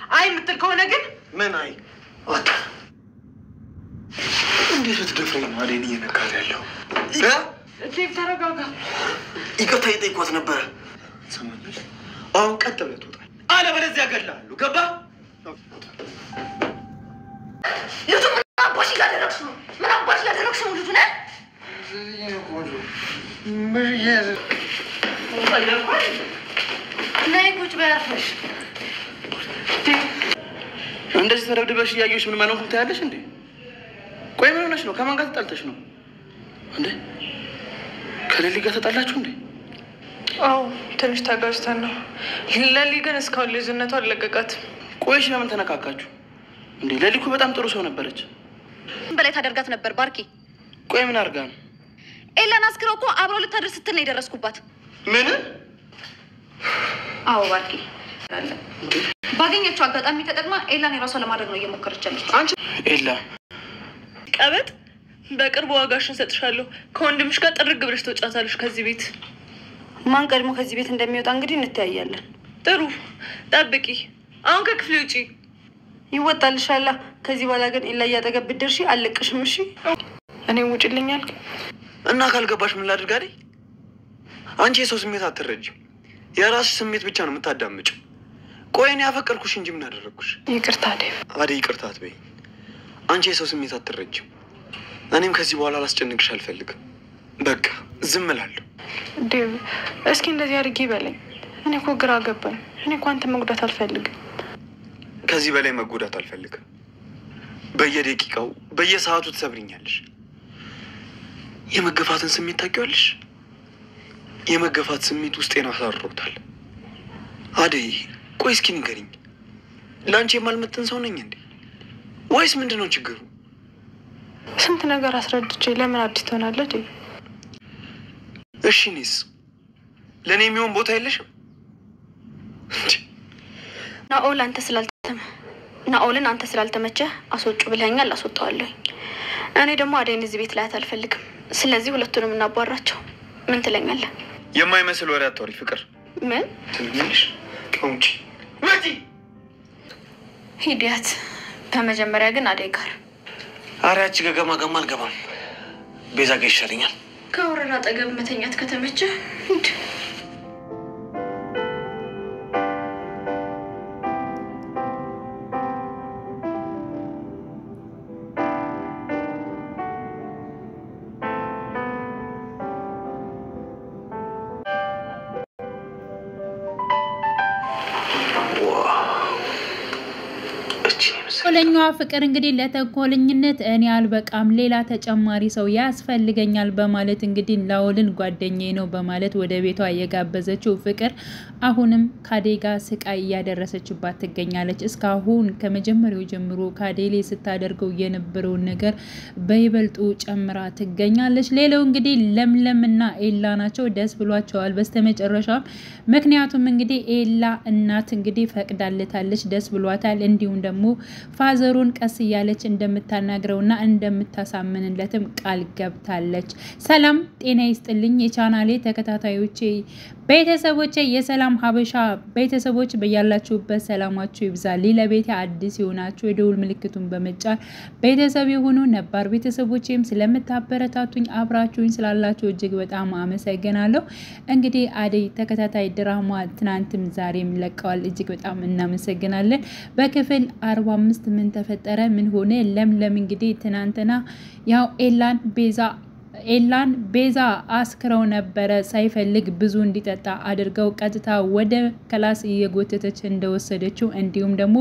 አይ ምትል ከሆነ ግን ምን አይ ወጣ እንዴት ልትደፍረኝ ነው አዴን እየነካት ያለው ዴቭ ተረጋጋ ይቅርታ ይጠይቋት ነበረ ሰማኛል አሁን ቀጥ ብለህ ትወጣለህ አለበለዚያ እገድልሃለሁ ገባህ የቱም አባሽ ያደረግሽ ነው ምን አባሽ ያደረግሽ ነው ልጁ ነህ ነይ ቁጭ በይ አርፈሽ እንደዚህ ተደብድበሽ እያየሽ ምን ማለት ነው ታያለሽ እንዴ ቆይ ምን ሆነሽ ነው ከማን ጋር ተጣልተሽ ነው እንዴ ከሌሊ ጋር ተጣላችሁ እንዴ አዎ ትንሽ ተጋጭተን ነው ሌሊ ግን እስካሁን ልጅነቷ አልለቀቃትም ቆይሽ ለምን ተነካካችሁ እንዴ ሌሊ እኮ በጣም ጥሩ ሰው ነበረች በላይ ታደርጋት ነበር ባርኪ ቆይ ምን አድርጋ ነው ኤላን አስክረው እኮ አብረው ልታደርስ ስትል ነው የደረስኩባት ምን አዎ ባርኪ ባገኘችው አጋጣሚ ተጠቅማ ኤላን የራሷ ለማድረግ ነው እየሞከረች ያለችው አንቺ ኤላ ቀበጥ በቅርቡ ዋጋሽን ሰጥሻለሁ ከወንድምሽ ጋር ጥርግ ብለሽ ተጫታለሽ ከዚህ ቤት ማን ቀድሞ ከዚህ ቤት እንደሚወጣ እንግዲህ እንተያያለን ጥሩ ጠብቂ አሁን ከክፍሌ ውጪ ይወጣልሻል ከዚህ በኋላ ግን ኤላ ያጠገብ ብትደርሺ አልለቅሽም እሺ እኔ ውጪልኛል እና ካልገባሽ ምን ላድርግ አይደል አንቺ የሰው ስሜት አትረጂም የራስሽ ስሜት ብቻ ነው የምታዳምጪው ቆይ እኔ ያፈቀርኩሽ እንጂ ምን አደረኩሽ ይቅርታ ዴቭ አዴ ይቅርታ አትበይ አንቺ የሰው ስሜት አትረጂም እኔም ከዚህ በኋላ ላስጨንቅሽ አልፈልግም በቃ ዝም እላለሁ ዴቭ እስኪ እንደዚህ አድርጊ በለኝ እኔ እኮ ግራ ገባኝ እኔ እኮ አንተ መጉዳት አልፈልግም ከዚህ በላይ መጎዳት አልፈልግም በየደቂቃው በየሰዓቱ ትሰብሪኛለሽ የመገፋትን ስሜት ታውቂዋለሽ የመገፋት ስሜት ውስጤን አሳርሮታል አደይ ቆይ እስኪ ንገሪኝ ለአንቺ የማልመጥን ሰው ነኝ እንዴ ወይስ ምንድነው ችግሩ ስንት ነገር አስረድቼ ለምን አዲስ ትሆናለህ እሺ እኔስ ለእኔ የሚሆን ቦታ የለሽም ናኦልን አንተ ስላልተመቸህ አስወጩ ብለኸኛል አስወጣዋለሁ እኔ ደግሞ አደይን እዚህ ቤት ላያት አልፈልግም ስለዚህ ሁለቱንም እናባራቸው ምን ትለኛለህ የማይመስል ወሬ አታውሪ ፍቅር ምን ትልልሽ ቆንጆ ወጪ ሂዲያት በመጀመሪያ ግን አደይ ጋር አሪያች ገገማ ገማ አልገባም ቤዛ ጋር ይሻለኛል ከወረራ አጠገብ መተኛት ከተመቸህ ሂድ ተንኮለኛዋ ፍቅር እንግዲህ ለተንኮለኝነት እኔ አልበቃም ሌላ ተጨማሪ ሰው ያስፈልገኛል በማለት እንግዲህ ናኦልን ጓደኛዬ ነው በማለት ወደ ቤቷ የጋበዘችው ፍቅር አሁንም ካዴጋ ስቃይ ያደረሰችባት ትገኛለች እስካሁን ከመጀመሪያው ጀምሮ ካዴሌ ስታደርገው የነበረው ነገር በይበልጡ ጨምራ ትገኛለች ሌላው እንግዲህ ለምለምና ኤላ ናቸው ደስ ብሏቸዋል በስተመጨረሻ ምክንያቱም እንግዲህ ኤላ እናት እንግዲህ ፈቅዳለታለች ደስ ብሏታል እንዲሁም ደግሞ ፋዘሩን ቀስ ያለች እንደምታናግረውና እንደምታሳምንለትም ቃል ገብታለች ሰላም ጤና ይስጥልኝ የቻናሌ ተከታታዮቼ ቤተሰቦቼ የሰላም ሀበሻ ቤተሰቦች በያላችሁበት ሰላማችሁ ይብዛል ለቤቴ አዲስ ይሆናችሁ የደውል ምልክቱን በመጫን ቤተሰብ ይሁኑ ነባር ቤተሰቦቼም ስለምታበረታቱኝ አብራችሁኝ ስላላችሁ እጅግ በጣም አመሰግናለሁ እንግዲህ አደይ ተከታታይ ድራማ ትናንትም ዛሬም ለቀዋል እጅግ በጣም እናመሰግናለን በክፍል 45 ምን ተፈጠረ ምን ሆነ ለምለም እንግዲህ ትናንትና ያው ኤላን ቤዛ አስክረው ነበረ ሳይፈልግ ብዙ እንዲጠጣ አድርገው ቀጥታ ወደ ክላስ እየጎተተች እንደወሰደችው እንዲሁም ደግሞ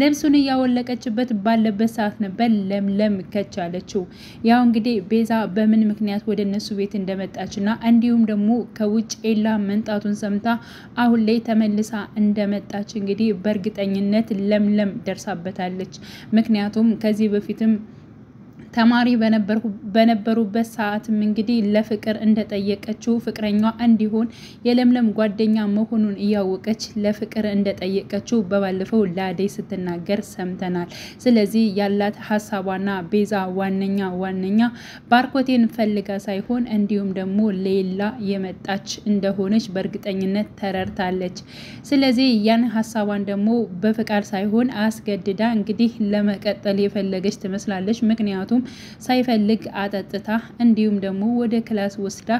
ልብሱን ያወለቀችበት ባለበት ሰዓት ነበር ለምለም ከቻለችው ያው እንግዲህ ቤዛ በምን ምክንያት ወደ እነሱ ቤት እንደመጣችና እንዲሁም ደግሞ ከውጭ ኤላ መንጣቱን ሰምታ አሁን ላይ ተመልሳ እንደመጣች እንግዲህ በእርግጠኝነት ለምለም ደርሳበታለች ምክንያቱም ከዚህ በፊትም ተማሪ በነበሩበት ሰዓትም እንግዲህ ለፍቅር እንደጠየቀችው ፍቅረኛዋ እንዲሆን የለምለም ጓደኛ መሆኑን እያወቀች ለፍቅር እንደጠየቀችው በባለፈው ለአደይ ስትናገር ሰምተናል። ስለዚህ ያላት ሀሳቧና ቤዛ ዋነኛ ባርኮቴን ፈልጋ ሳይሆን እንዲሁም ደግሞ ሌላ የመጣች እንደሆነች በእርግጠኝነት ተረድታለች። ስለዚህ ያን ሀሳቧን ደግሞ በፍቃድ ሳይሆን አስገድዳ እንግዲህ ለመቀጠል የፈለገች ትመስላለች። ምክንያቱም ሳይፈልግ አጠጥታ እንዲሁም ደግሞ ወደ ክላስ ወስዳ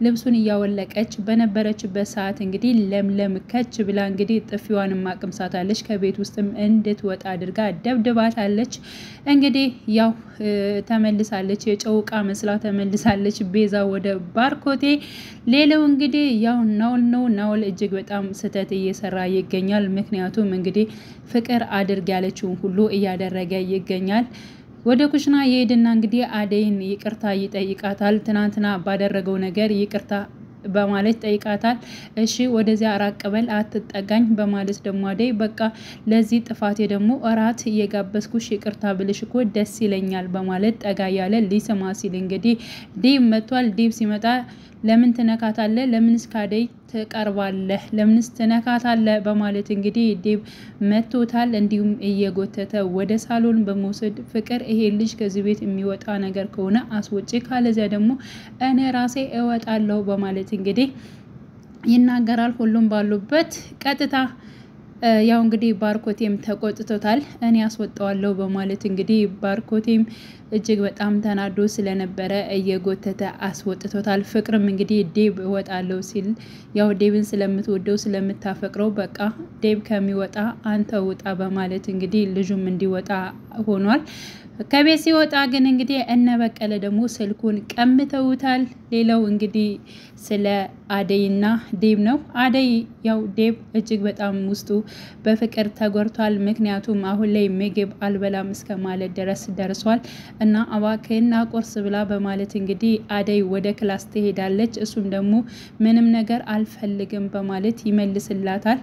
ልብሱን እያወለቀች በነበረችበት ሰዓት እንግዲህ ለምለም ከች ብላ እንግዲህ ጥፊዋን ማቅምሳታለች። ከቤት ውስጥም እንድትወጣ አድርጋ ደብድባታለች። እንግዲህ ያው ተመልሳለች፣ የጨውቃ መስላ ተመልሳለች ቤዛ ወደ ባርኮቴ። ሌላው እንግዲህ ያው ናውል ነው። ናውል እጅግ በጣም ስህተት እየሰራ ይገኛል። ምክንያቱም እንግዲህ ፍቅር አድርግ ያለችውን ሁሉ እያደረገ ይገኛል። ወደ ኩሽና የሄድና እንግዲህ አደይን ይቅርታ ይጠይቃታል። ትናንትና ባደረገው ነገር ይቅርታ በማለት ጠይቃታል። እሺ ወደዚያ አራቀበል አትጠጋኝ በማለት ደግሞ አደይ በቃ ለዚህ ጥፋቴ ደግሞ እራት እየጋበዝኩሽ ይቅርታ ብልሽ እኮ ደስ ይለኛል በማለት ጠጋ ያለ ሊሰማ ሲል እንግዲህ ዲብ መጥቷል። ዲብ ሲመጣ ለምን ትነካታለህ? ለምንስ ካደይ ትቀርባለህ? ለምንስ ትነካታለህ? በማለት እንግዲህ ዲብ መቶታል። እንዲሁም እየጎተተ ወደ ሳሎን በመውሰድ ፍቅር ይሄ ልጅ ከዚህ ቤት የሚወጣ ነገር ከሆነ አስወጪ፣ ካለዚያ ደግሞ እኔ ራሴ እወጣለሁ በማለት እንግዲህ ይናገራል። ሁሉም ባሉበት ቀጥታ ያው እንግዲህ ባርኮቴም ተቆጥቶታል። እኔ አስወጣዋለሁ በማለት እንግዲህ ባርኮቴም እጅግ በጣም ተናዶ ስለነበረ እየጎተተ አስወጥቶታል። ፍቅርም እንግዲህ ዴብ እወጣለሁ ሲል ያው ዴብን ስለምትወደው ስለምታፈቅረው በቃ ዴብ ከሚወጣ አንተ ውጣ በማለት እንግዲህ ልጁም እንዲወጣ ሆኗል። ከቤት ሲወጣ ግን እንግዲህ እነ በቀለ ደግሞ ስልኩን ቀምተውታል። ሌላው እንግዲህ ስለ አደይና ዴብ ነው። አደይ ያው ዴብ እጅግ በጣም ውስጡ በፍቅር ተጎርቷል። ምክንያቱም አሁን ላይ ምግብ አልበላም እስከ ማለት ድረስ ደርሷል እና እባክህና ቁርስ ብላ በማለት እንግዲህ አደይ ወደ ክላስ ትሄዳለች። እሱም ደግሞ ምንም ነገር አልፈልግም በማለት ይመልስላታል።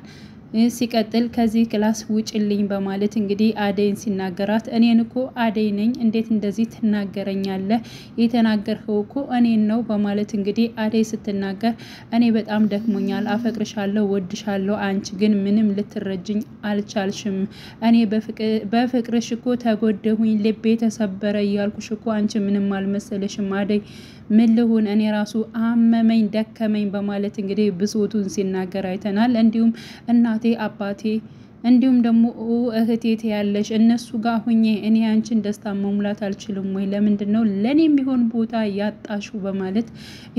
ሲቀጥል ከዚህ ክላስ ውጭልኝ በማለት እንግዲህ አደይን ሲናገራት እኔን እኮ አደይ ነኝ እንዴት እንደዚህ ትናገረኛለህ? የተናገርከው እኮ እኔን ነው በማለት እንግዲህ አደይ ስትናገር እኔ በጣም ደክሞኛል፣ አፈቅርሻለሁ፣ ወድሻለሁ፣ አንቺ ግን ምንም ልትረጅኝ አልቻልሽም። እኔ በፍቅርሽ እኮ ተጎደሁኝ፣ ልቤ ተሰበረ እያልኩሽ እኮ አንቺ ምንም አልመሰለሽም አደይ፣ ምን ልሁን? እኔ ራሱ አመመኝ፣ ደከመኝ በማለት እንግዲህ ብሶቱን ሲናገር አይተናል። እንዲሁም እናቴ አባቴ እንዲሁም ደግሞ እህቴ ያለሽ እነሱ ጋር ሁኜ እኔ አንቺን ደስታ መሙላት አልችልም ወይ? ለምንድነው ለኔ የሚሆን ቦታ ያጣሹ? በማለት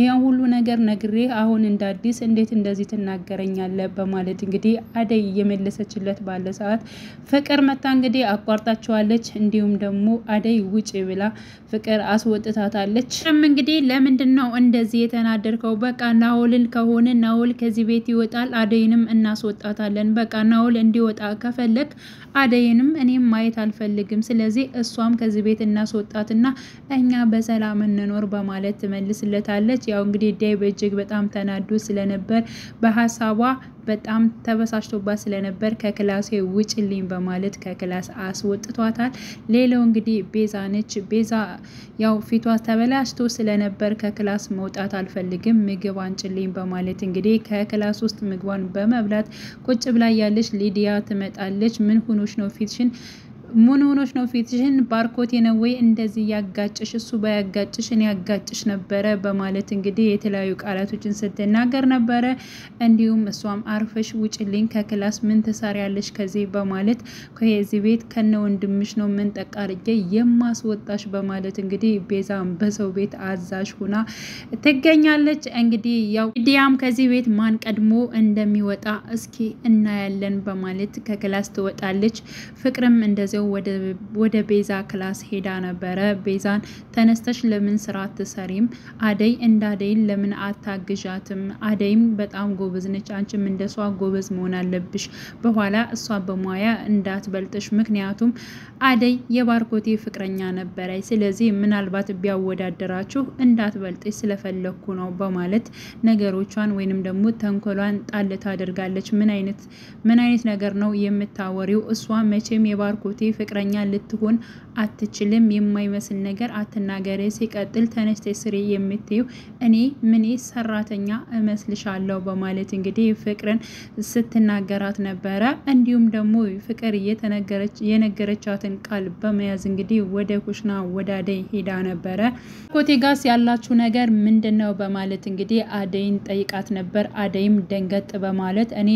ያን ሁሉ ነገር ነግሬ አሁን እንደ አዲስ እንዴት እንደዚህ ትናገረኛለህ? በማለት እንግዲህ አደይ እየመለሰችለት ባለ ሰዓት ፍቅር መታ እንግዲህ አቋርጣቸዋለች። እንዲሁም ደግሞ አደይ ውጪ ብላ ፍቅር አስወጥታታለች። እንግዲህ ለምንድነው እንደዚህ የተናደርከው? በቃ ናውልን ከሆነ ናውል ከዚህ ቤት ይወጣል፣ አደይንም እናስወጣታለን። በቃ ናውል እንዲወጣ ከፈለክ አደይንም እኔም ማየት አልፈልግም። ስለዚህ እሷም ከዚህ ቤት እናስወጣትና እኛ በሰላም እንኖር በማለት ትመልስለታለች። ያው እንግዲህ ዴብ እጅግ በጣም ተናዶ ስለነበር በሀሳቧ በጣም ተበሳጭቶባት ስለነበር ከክላሴ ውጭልኝ በማለት ከክላስ አስወጥቷታል። ሌላው እንግዲህ ቤዛ ነች። ቤዛ ያው ፊቷ ተበላሽቶ ስለነበር ከክላስ መውጣት አልፈልግም፣ ምግብ አንጭልኝ በማለት እንግዲህ ከክላስ ውስጥ ምግቧን በመብላት ቁጭ ብላ ያለች ሊዲያ ትመጣለች። ምን ሆኖሽ ነው ፊትሽን ፊትሽን ባርኮቴ ነው ወይ እንደዚህ ያጋጭሽ? እሱ ባያጋጭሽ እኔ ያጋጭሽ ነበረ በማለት እንግዲህ የተለያዩ ቃላቶችን ስትናገር ነበረ። እንዲሁም እሷም አርፈሽ ውጭልኝ ከክላስ ምን ትሰሪያለሽ ከዚህ በማለት ከዚህ ቤት ከነ ወንድምሽ ነው ምን ጠቃርጌ የማስወጣሽ በማለት እንግዲህ ቤዛም በሰው ቤት አዛዥ ሆና ትገኛለች። እንግዲህ ያው ዲያም ከዚህ ቤት ማን ቀድሞ እንደሚወጣ እስኪ እናያለን በማለት ከክላስ ትወጣለች። ፍቅርም እንደዚያው ወደ ቤዛ ክላስ ሄዳ ነበረ። ቤዛን ተነስተሽ ለምን ስራ አትሰሪም? አደይ እንዳደይን ለምን አታግዣትም? አደይም በጣም ጎበዝ ነች፣ አንቺም እንደሷ ጎበዝ መሆን አለብሽ። በኋላ እሷ በሙያ እንዳትበልጥሽ፣ ምክንያቱም አደይ የባርኮቴ ፍቅረኛ ነበረች። ስለዚህ ምናልባት ቢያወዳደራችሁ እንዳትበልጥሽ ስለፈለኩ ነው በማለት ነገሮቿን ወይንም ደግሞ ተንኮሏን ጣል ታደርጋለች። ምን አይነት ነገር ነው የምታወሪው? እሷ መቼም የባርኮቴ ፍቅረኛ ልትሆን አትችልም የማይመስል ነገር አትናገሪ ሲቀጥል ተነስተሽ ስሪ የምትዩ እኔ ምን ሰራተኛ እመስልሻለሁ በማለት እንግዲህ ፍቅርን ስትናገራት ነበረ እንዲሁም ደግሞ ፍቅር የነገረቻትን ቃል በመያዝ እንግዲህ ወደ ኩሽና ወደ አደይ ሄዳ ነበረ ባርኮቴ ጋር ያላችሁ ነገር ምንድነው በማለት እንግዲህ አደይን ጠይቃት ነበር አደይም ደንገጥ በማለት እኔ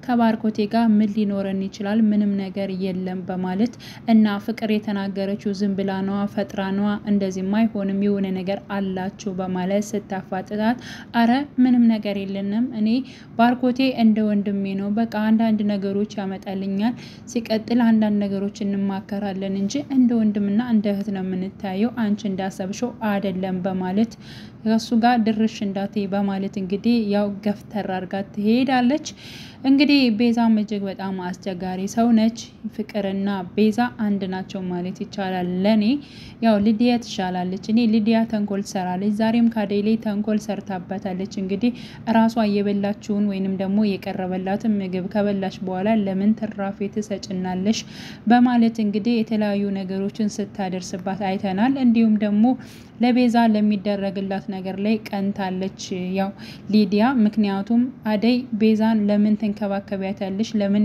ከባርኮቴ ጋር ምን ሊኖረን ይችላል ምንም ነገር የለም በማለት እና ፍቅር የተናገረችው ዝም ብላ ነው ፈጥራ ነው እንደዚህ ማይሆንም የሆነ ነገር አላችሁ በማለት ስታፋጥጣት አረ ምንም ነገር የለንም እኔ ባርኮቴ እንደ ወንድሜ ነው በቃ አንዳንድ ነገሮች ያመጣልኛል ሲቀጥል አንዳንድ ነገሮች እንማከራለን እንጂ እንደ ወንድምና እንደ እህት ነው የምንታየው አንቺ እንዳሰብሽው አይደለም በማለት እሱ ጋር ድርሽ እንዳትይ በማለት እንግዲህ ያው ገፍተር አርጋ ትሄዳለች እንግዲህ ቤዛ እጅግ በጣም አስቸጋሪ ሰው ነች ፍቅርና ቤዛ አንድ ናቸው ማለት ይቻላል ለኔ ያው ሊዲያ ትሻላለች እኔ ሊዲያ ተንኮል ሰራለች ዛሬም ካደይ ላይ ተንኮል ሰርታባታለች እንግዲህ ራሷ የበላችውን ወይንም ደግሞ የቀረበላትን ምግብ ከበላሽ በኋላ ለምን ትራፊ ትሰጭናለሽ በማለት እንግዲህ የተለያዩ ነገሮችን ስታደርስባት አይተናል እንዲሁም ደግሞ ለቤዛ ለሚደረግላት ነገር ላይ ቀንታለች ያው ሊዲያ ምክንያቱም አደይ ቤዛን ለምን ተንከባከቢያታለሽ ለምን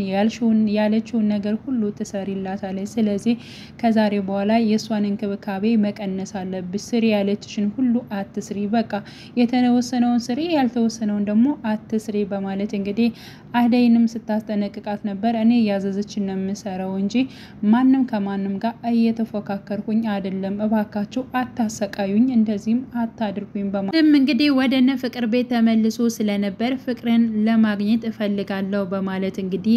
ያለችውን ነገር ሁሉ ትሰሪላታለች ስለዚህ ከዛሬ በኋላ የሷን እንክብካቤ መቀነስ አለብሽ ስሪ ያለችሽን ሁሉ አትስሪ በቃ የተወሰነውን ስሪ ያልተወሰነውን ደግሞ አትስሪ በማለት እንግዲህ አደይንም ስታስጠነቅቃት ነበር እኔ ያዘዘችን ነው የምሰራው እንጂ ማንንም ከማንንም ጋር እየተፎካከርኩኝ አይደለም እባካችሁ አታሰቃዩኝ እንደዚህም አታድርጉኝ በማለት እንግዲህ ወደነ ፍቅር ቤት ተመልሶ ስለነበር ፍቅርን ለማግኘት እፈልጋለሁ በማለት እንግዲህ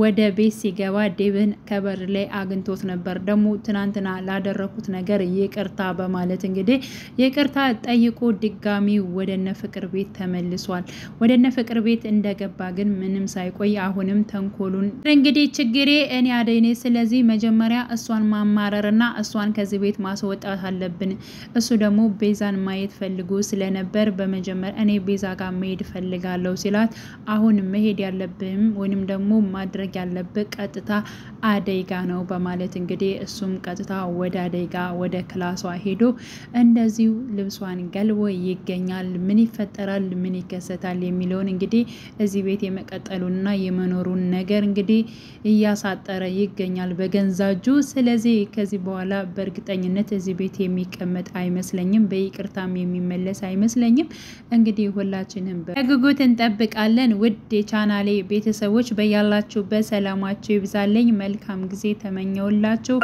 ወደ ቤት ሲገባ ዴቭን ከበር ላይ አግኝቶት ነበር ደግሞ ትናንትና ላደረኩት ነገር ይቅርታ በማለት እንግዲህ ይቅርታ ጠይቆ ድጋሚ ወደነ ፍቅር ቤት ተመልሷል ወደነ ፍቅር ቤት እንደገባ ግን ምንም ሳይቆይ አሁንም ተንኮሉን እንግዲህ ችግሬ እኔ አደይኔ ስለዚህ መጀመሪያ እሷን ማማረርና እሷን ከዚህ ቤት ማስወጣት አለብን እሱ ደግሞ ቤዛን ማየት ፈልጎ ስለነበር በመጀመር እኔ ቤዛ ጋር መሄድ ፈልጋለሁ ሲላት አሁን መሄድ ያለብህም ወይንም ደግሞ ማድረግ ያለብህ ቀጥታ አደይ ጋር ነው በማለት እንግዲህ እሱም ቀጥታ ወደ አደይ ጋር ወደ ክላሷ ሄዶ እንደዚሁ ልብሷን ገልቦ ይገኛል ምን ይፈጠራል ምን ይከሰታል የሚለውን እንግዲህ እዚህ ቤት የመቀጠሉና የመኖሩን ነገር እንግዲህ እያሳጠረ ይገኛል በገንዛጁ ስለዚህ ከዚህ በኋላ በእርግጠኝነት እዚህ ቤት የሚቀመጥ አይመስለኝም በይቅርታም የሚመለስ አይመስለኝም እንግዲህ ሁላችንም በጉጉት እንጠብቃለን ውድ የቻናሌ ቤተሰቦች በያላችሁበት ሰላማችሁ ይብዛልኝ መልካም ጊዜ ተመኘውላችሁ